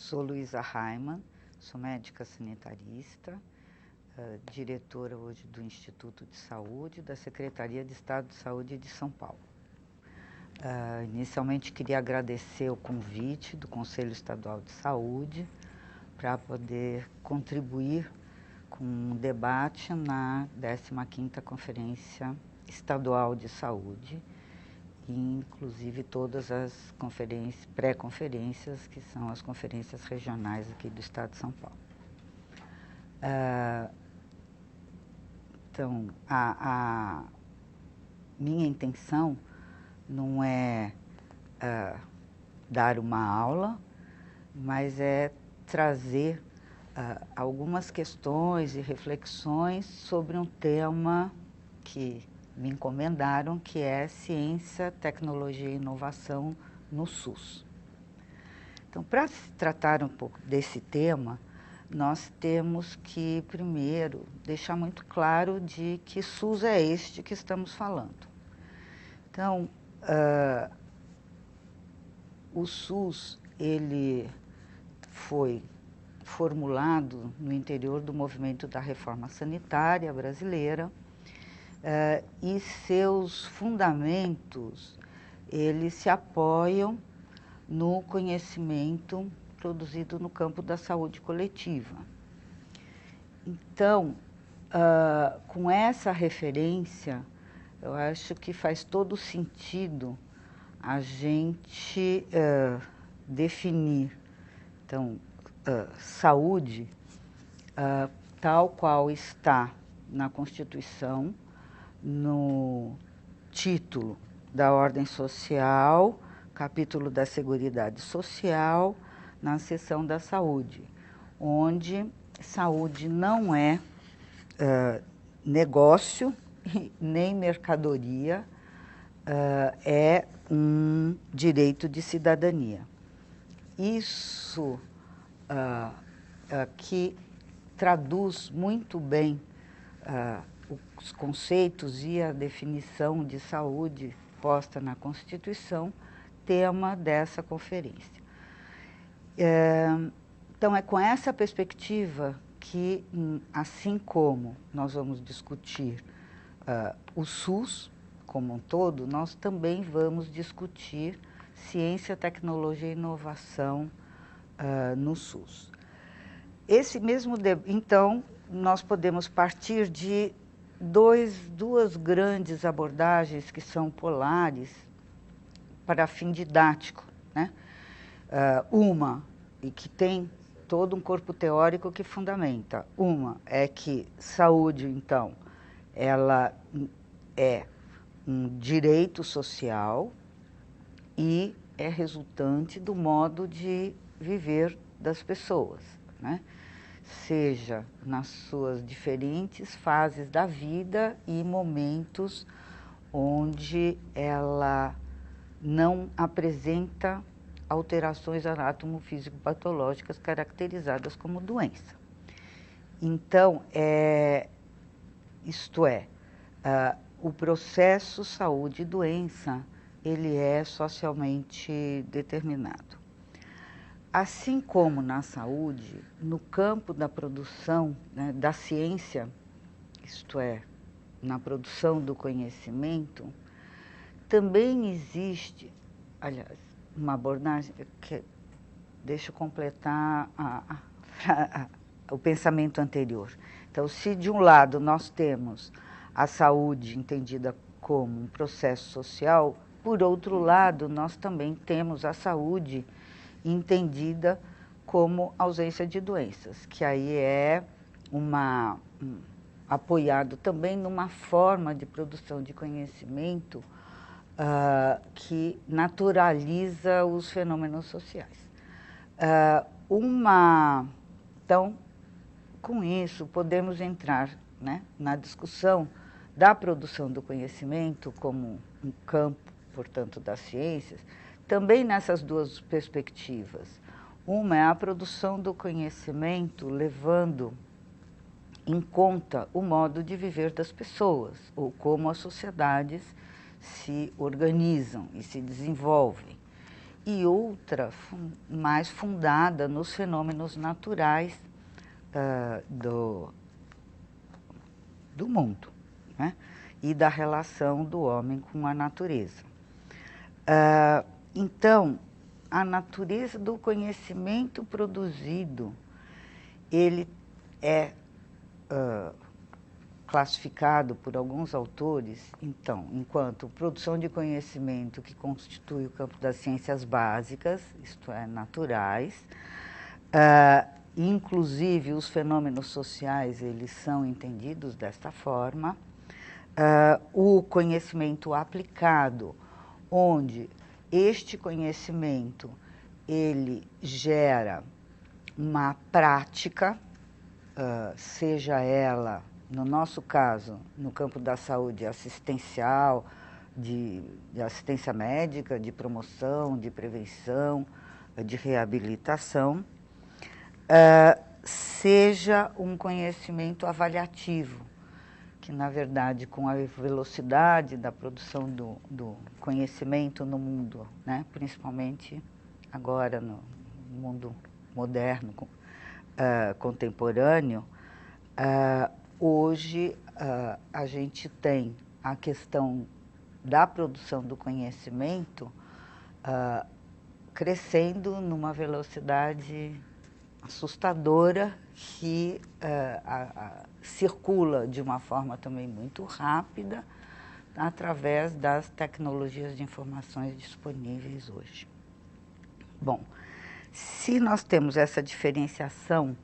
Sou Luísa Raimann, sou médica sanitarista, diretora hoje do Instituto de Saúde da Secretaria de Estado de Saúde de São Paulo. Inicialmente queria agradecer o convite do Conselho Estadual de Saúde para poder contribuir com um debate na 15ª Conferência Estadual de Saúde, inclusive todas as pré-conferências, que são as conferências regionais aqui do Estado de São Paulo. Então, a minha intenção não é dar uma aula, mas é trazer algumas questões e reflexões sobre um tema que me encomendaram, que é ciência, tecnologia e inovação no SUS. Então, para se tratar um pouco desse tema, nós temos que, primeiro, deixar muito claro de que SUS é este que estamos falando. Então, o SUS, ele foi formulado no interior do movimento da reforma sanitária brasileira, e seus fundamentos, eles se apoiam no conhecimento produzido no campo da saúde coletiva. Então, com essa referência, eu acho que faz todo sentido a gente definir, então, saúde tal qual está na Constituição, no título da Ordem Social, capítulo da Seguridade Social, na seção da saúde, onde saúde não é negócio nem mercadoria, é um direito de cidadania. Isso que traduz muito bem os conceitos e a definição de saúde posta na Constituição, tema dessa conferência. Então, é com essa perspectiva que, assim como nós vamos discutir o SUS como um todo, nós também vamos discutir ciência, tecnologia e inovação no SUS. Então, nós podemos partir de duas grandes abordagens que são polares para fim didático, né? Uma, e que tem todo um corpo teórico que fundamenta. Uma é que saúde, então, ela é um direito social e é resultante do modo de viver das pessoas, né? Seja nas suas diferentes fases da vida e momentos onde ela não apresenta alterações anatomofísico-patológicas caracterizadas como doença. Então, o processo saúde e doença, ele é socialmente determinado. Assim como na saúde, no campo da produção, né, da ciência, isto é, na produção do conhecimento, também existe, aliás, uma abordagem que deixa eu completar o pensamento anterior. Então, se de um lado nós temos a saúde entendida como um processo social, por outro lado, nós também temos a saúde entendida como ausência de doenças, que aí é apoiado também numa forma de produção de conhecimento que naturaliza os fenômenos sociais. Então, com isso, podemos entrar, né, na discussão da produção do conhecimento como um campo, portanto, das ciências, também nessas duas perspectivas. Uma é a produção do conhecimento levando em conta o modo de viver das pessoas, ou como as sociedades se organizam e se desenvolvem. e outra mais fundada nos fenômenos naturais do mundo, né? E da relação do homem com a natureza. Então, a natureza do conhecimento produzido, ele é classificado por alguns autores, então, enquanto produção de conhecimento que constitui o campo das ciências básicas, isto é, naturais, inclusive os fenômenos sociais, eles são entendidos desta forma, o conhecimento aplicado, onde este conhecimento, ele gera uma prática, seja ela, no nosso caso, no campo da saúde assistencial, de assistência médica, de promoção, de prevenção, de reabilitação, seja um conhecimento avaliativo, que, na verdade, com a velocidade da produção do conhecimento no mundo, né, principalmente agora no mundo moderno, contemporâneo, hoje a gente tem a questão da produção do conhecimento crescendo numa velocidade assustadora que circula de uma forma também muito rápida através das tecnologias de informações disponíveis hoje. Bom, se nós temos essa diferenciação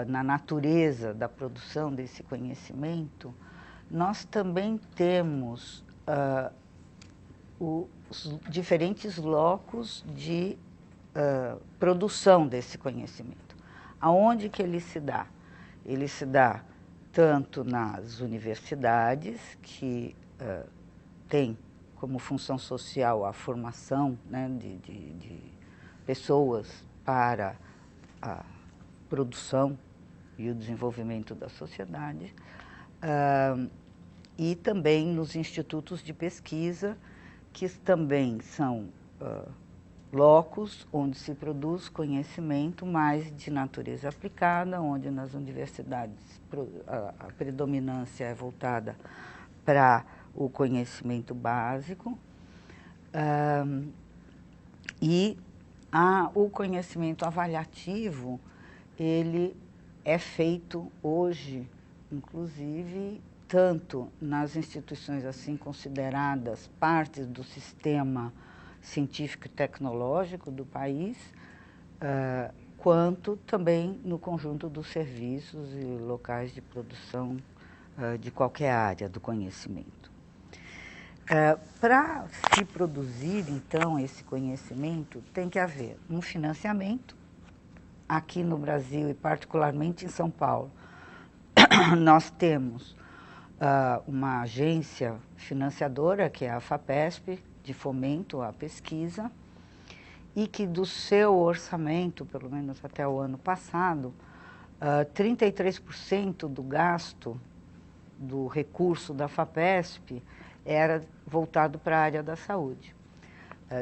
na natureza da produção desse conhecimento, nós também temos os diferentes locos de produção desse conhecimento. Aonde que ele se dá? Ele se dá tanto nas universidades, que tem como função social a formação, né, de pessoas para a produção e o desenvolvimento da sociedade, e também nos institutos de pesquisa, que também são locos onde se produz conhecimento mais de natureza aplicada, onde nas universidades a predominância é voltada para o conhecimento básico, e o conhecimento avaliativo, ele é feito hoje, inclusive, tanto nas instituições assim consideradas partes do sistema científico e tecnológico do país, quanto também no conjunto dos serviços e locais de produção de qualquer área do conhecimento. Para se produzir, então, esse conhecimento, tem que haver um financiamento. Aqui no Brasil, e particularmente em São Paulo, nós temos uma agência financiadora, que é a FAPESP, de fomento à pesquisa, e que do seu orçamento, pelo menos até o ano passado, 33% do gasto do recurso da FAPESP era voltado para a área da saúde,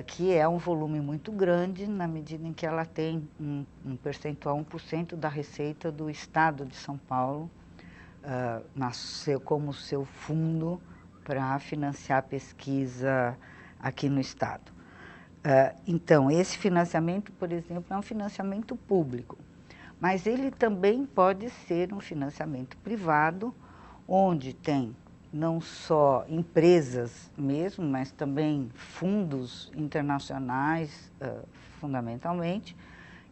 que é um volume muito grande na medida em que ela tem um percentual, 1% da receita do Estado de São Paulo, como seu fundo para financiar a pesquisa aqui no Estado. Então, esse financiamento, por exemplo, é um financiamento público, mas ele também pode ser um financiamento privado, onde tem não só empresas mesmo, mas também fundos internacionais, fundamentalmente,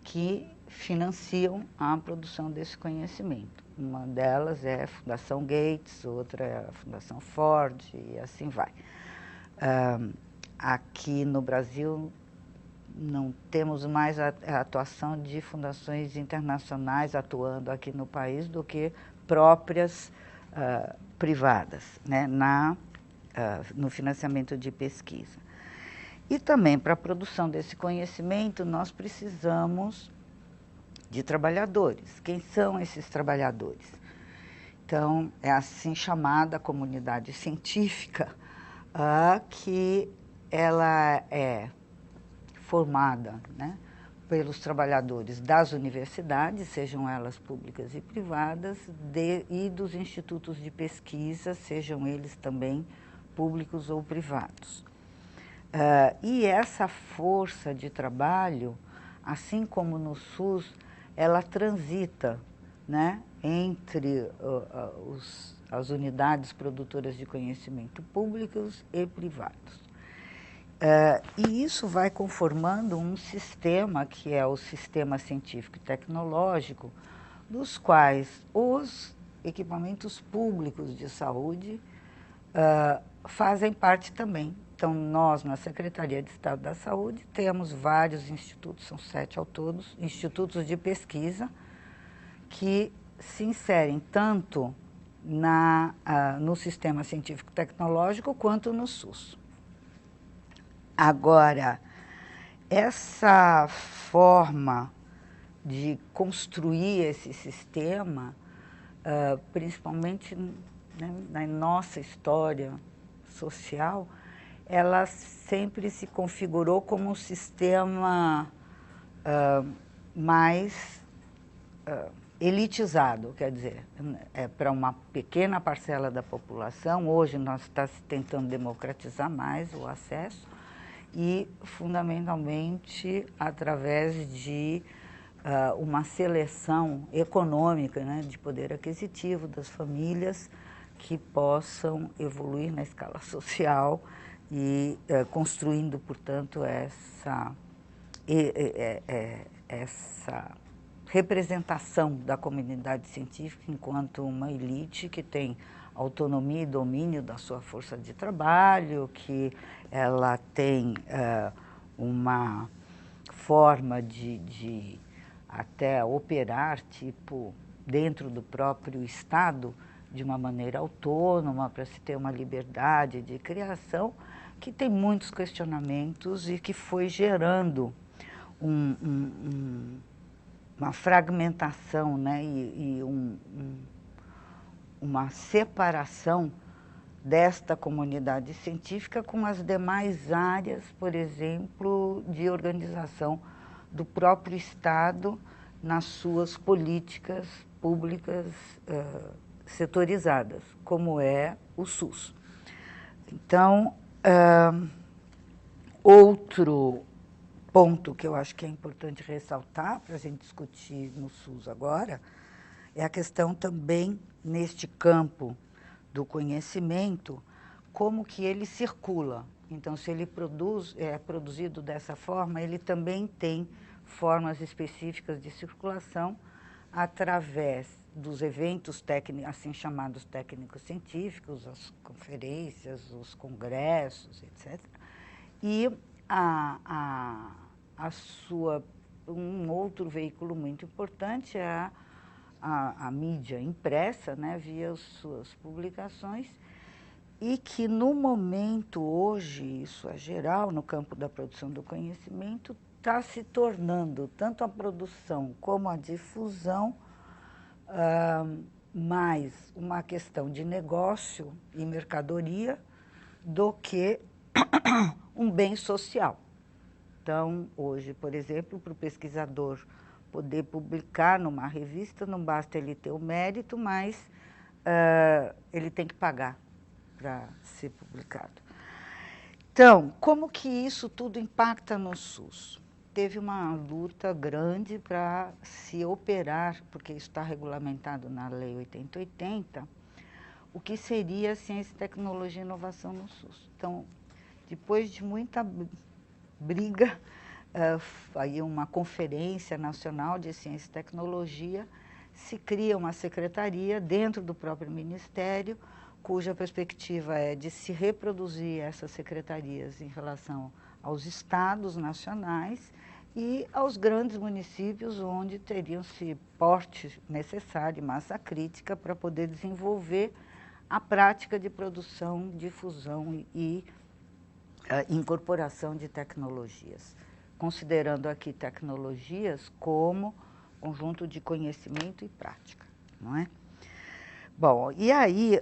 que financiam a produção desse conhecimento. Uma delas é a Fundação Gates, outra é a Fundação Ford, e assim vai. Aqui no Brasil, não temos mais a atuação de fundações internacionais atuando aqui no país do que próprias privadas, né, no financiamento de pesquisa. E também, para a produção desse conhecimento, nós precisamos de trabalhadores. Quem são esses trabalhadores? Então, é assim chamada comunidade científica, que ela é formada, né, pelos trabalhadores das universidades, sejam elas públicas e privadas, e dos institutos de pesquisa, sejam eles também públicos ou privados. E essa força de trabalho, assim como no SUS, ela transita, né, entre as unidades produtoras de conhecimento públicos e privados. E isso vai conformando um sistema, que é o sistema científico e tecnológico, dos quais os equipamentos públicos de saúde fazem parte também. Então, nós, na Secretaria de Estado da Saúde, temos vários institutos, são 7 ao todo, institutos de pesquisa, que se inserem tanto no sistema científico-tecnológico quanto no SUS. Agora, essa forma de construir esse sistema, principalmente, né, na nossa história social, ela sempre se configurou como um sistema mais elitizado, quer dizer, para uma pequena parcela da população. Hoje nós estamos tentando democratizar mais o acesso e, fundamentalmente, através de uma seleção econômica, né, de poder aquisitivo das famílias que possam evoluir na escala social e construindo, portanto, essa representação da comunidade científica enquanto uma elite que tem autonomia e domínio da sua força de trabalho, que ela tem uma forma de até operar, tipo, dentro do próprio Estado, de uma maneira autônoma, para se ter uma liberdade de criação, que tem muitos questionamentos e que foi gerando uma fragmentação, né, e uma separação desta comunidade científica com as demais áreas, por exemplo, de organização do próprio Estado nas suas políticas públicas setorizadas, como é o SUS. Então, outro ponto que eu acho que é importante ressaltar para a gente discutir no SUS agora é a questão também, neste campo do conhecimento, como que ele circula. Então, se ele é produzido dessa forma, ele também tem formas específicas de circulação através dos eventos técnicos, assim chamados técnicos científicos, as conferências, os congressos, etc. E um outro veículo muito importante é a mídia impressa, né, via suas publicações, e que no momento hoje, isso é geral, no campo da produção do conhecimento, está se tornando tanto a produção como a difusão mais uma questão de negócio e mercadoria do que um bem social. Então, hoje, por exemplo, para o pesquisador poder publicar numa revista, não basta ele ter o mérito, mas ele tem que pagar para ser publicado. Então, como que isso tudo impacta no SUS? Teve uma luta grande para se operar, porque isso está regulamentado na Lei 8080, o que seria ciência, tecnologia e inovação no SUS. Então, depois de muita briga, aí uma conferência nacional de ciência e tecnologia, se cria uma secretaria dentro do próprio ministério, cuja perspectiva é de se reproduzir essas secretarias em relação aos estados nacionais e aos grandes municípios, onde teriam-se porte necessário, massa crítica, para poder desenvolver a prática de produção, difusão e incorporação de tecnologias, considerando aqui tecnologias como conjunto de conhecimento e prática, não é? Bom, e aí,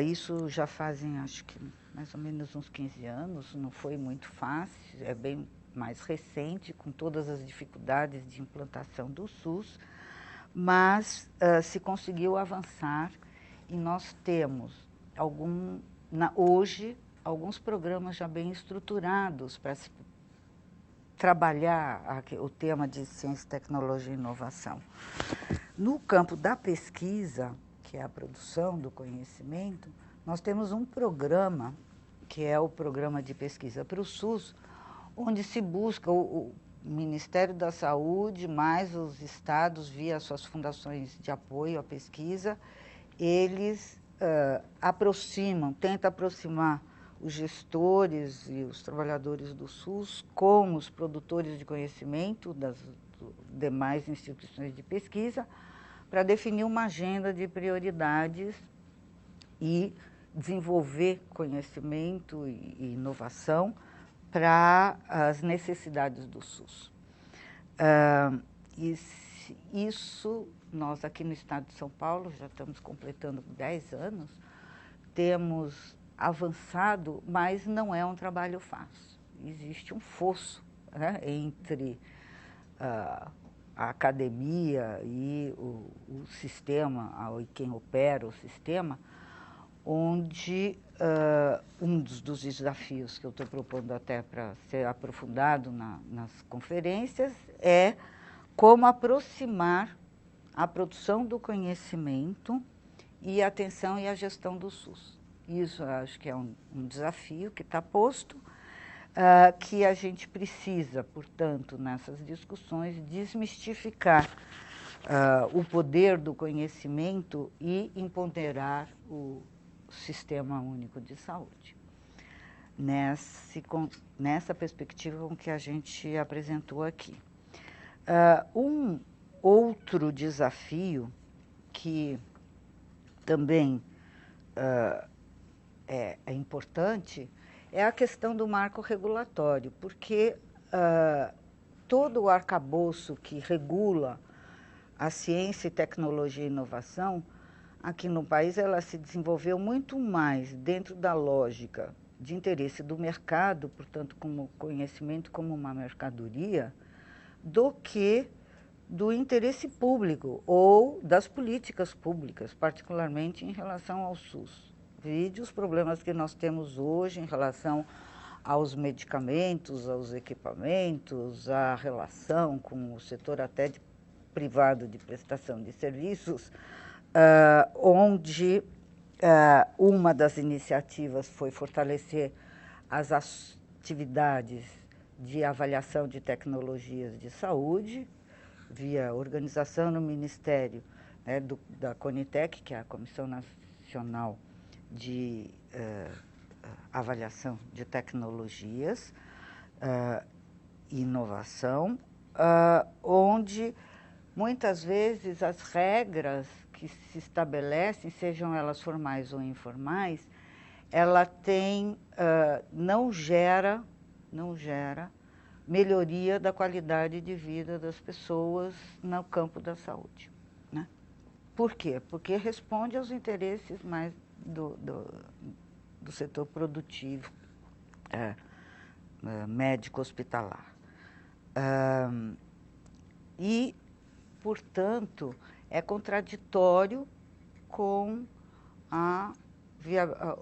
isso já fazem, acho que, mais ou menos uns 15 anos, não foi muito fácil, é bem mais recente, com todas as dificuldades de implantação do SUS, mas se conseguiu avançar e nós temos hoje alguns programas já bem estruturados para trabalhar o tema de ciência, tecnologia e inovação. No campo da pesquisa, que é a produção do conhecimento, nós temos um programa, que é o Programa de Pesquisa para o SUS, onde se busca o Ministério da Saúde, mais os estados, via suas fundações de apoio à pesquisa, eles tentam aproximar os gestores e os trabalhadores do SUS com os produtores de conhecimento das demais instituições de pesquisa, para definir uma agenda de prioridades e desenvolver conhecimento e inovação para as necessidades do SUS. Isso, nós aqui no estado de São Paulo, já estamos completando 10 anos, temos avançado, mas não é um trabalho fácil. Existe um fosso, né, entre a academia e o sistema, e quem opera o sistema, onde um dos desafios que eu estou propondo até para ser aprofundado nas conferências é como aproximar a produção do conhecimento e a atenção e a gestão do SUS. Isso eu acho que é um desafio que está posto, que a gente precisa, portanto, nessas discussões, desmistificar o poder do conhecimento e empoderar o Sistema Único de Saúde. Nessa perspectiva com que a gente apresentou aqui. Um outro desafio que também é importante é a questão do marco regulatório, porque todo o arcabouço que regula a ciência, tecnologia e inovação, aqui no país, ela se desenvolveu muito mais dentro da lógica de interesse do mercado, portanto, como conhecimento como uma mercadoria, do que do interesse público ou das políticas públicas, particularmente em relação ao SUS. Vide os problemas que nós temos hoje em relação aos medicamentos, aos equipamentos, à relação com o setor até privado de prestação de serviços, onde uma das iniciativas foi fortalecer as atividades de avaliação de tecnologias de saúde, via organização no Ministério, né, da Conitec, que é a Comissão Nacional de Avaliação de Tecnologias e Inovação, onde muitas vezes as regras que se estabelecem, sejam elas formais ou informais, ela não gera melhoria da qualidade de vida das pessoas no campo da saúde, né? Por quê? Porque responde aos interesses mais do setor produtivo, médico-hospitalar. E, portanto, é contraditório com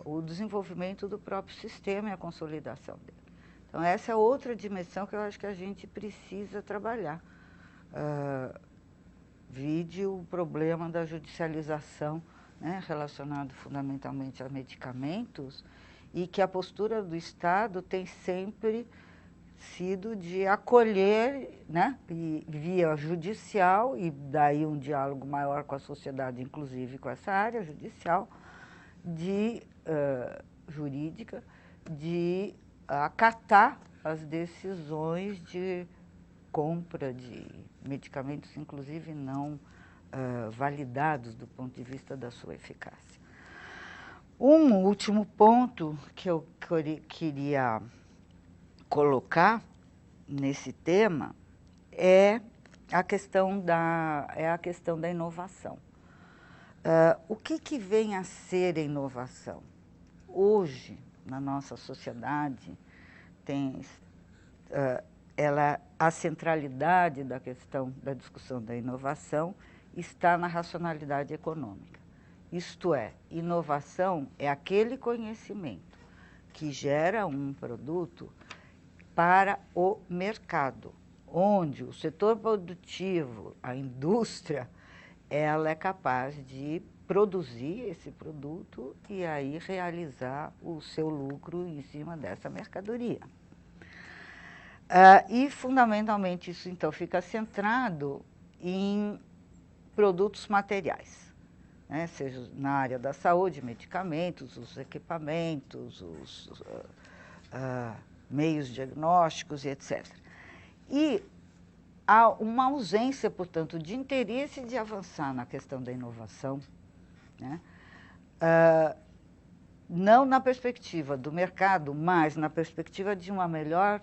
o desenvolvimento do próprio sistema e a consolidação dele. Então, essa é outra dimensão que eu acho que a gente precisa trabalhar. Vide o problema da judicialização, né, relacionado fundamentalmente a medicamentos, e que a postura do Estado tem sempre sido de acolher, né, via judicial, e daí um diálogo maior com a sociedade, inclusive com essa área judicial, jurídica, de acatar as decisões de compra de medicamentos, inclusive não validados do ponto de vista da sua eficácia. Um último ponto que eu queria colocar nesse tema é a questão da inovação. O que vem a ser a inovação? Hoje, na nossa sociedade, a centralidade da questão da discussão da inovação está na racionalidade econômica. Isto é, inovação é aquele conhecimento que gera um produto para o mercado, onde o setor produtivo, a indústria, ela é capaz de produzir esse produto e aí realizar o seu lucro em cima dessa mercadoria. E, fundamentalmente, isso, então, fica centrado em produtos materiais, né? Seja na área da saúde, medicamentos, os equipamentos, os meios diagnósticos e etc. E há uma ausência, portanto, de interesse de avançar na questão da inovação, né? Não na perspectiva do mercado, mas na perspectiva de uma melhor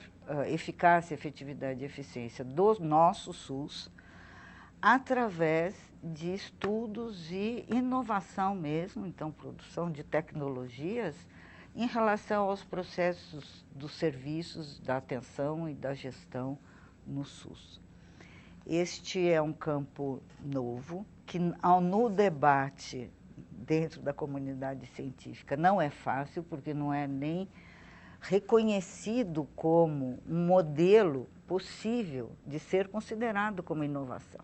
eficácia, efetividade e eficiência do nosso SUS, através de estudos e inovação mesmo, então produção de tecnologias em relação aos processos dos serviços, da atenção e da gestão no SUS. Este é um campo novo, que no debate dentro da comunidade científica não é fácil, porque não é nem reconhecido como um modelo possível de ser considerado como inovação.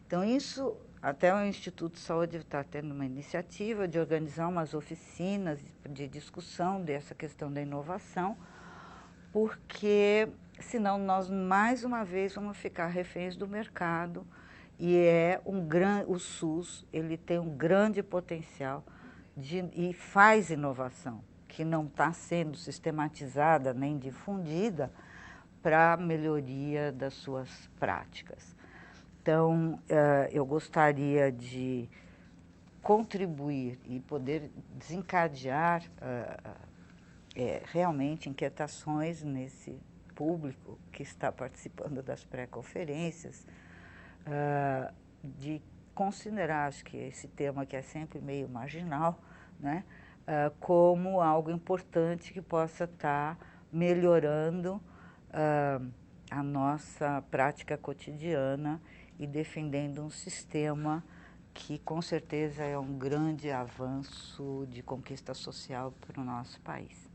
Então, isso, até o Instituto de Saúde está tendo uma iniciativa de organizar umas oficinas de discussão dessa questão da inovação, porque senão nós, mais uma vez, vamos ficar reféns do mercado, e o SUS ele tem um grande potencial e faz inovação, que não está sendo sistematizada nem difundida para a melhoria das suas práticas. Então, eu gostaria de contribuir e poder desencadear realmente inquietações nesse público que está participando das pré-conferências, de considerar, acho que esse tema que é sempre meio marginal, né, como algo importante que possa estar melhorando a nossa prática cotidiana e defendendo um sistema que com certeza é um grande avanço de conquista social para o nosso país.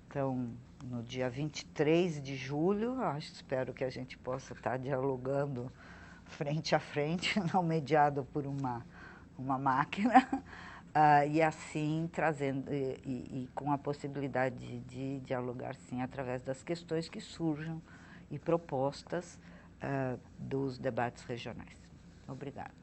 Então, no dia 23 de julho, espero que a gente possa estar dialogando frente a frente, não mediado por uma máquina, e assim trazendo, e com a possibilidade de dialogar, sim, através das questões que surjam e propostas dos debates regionais. Obrigada.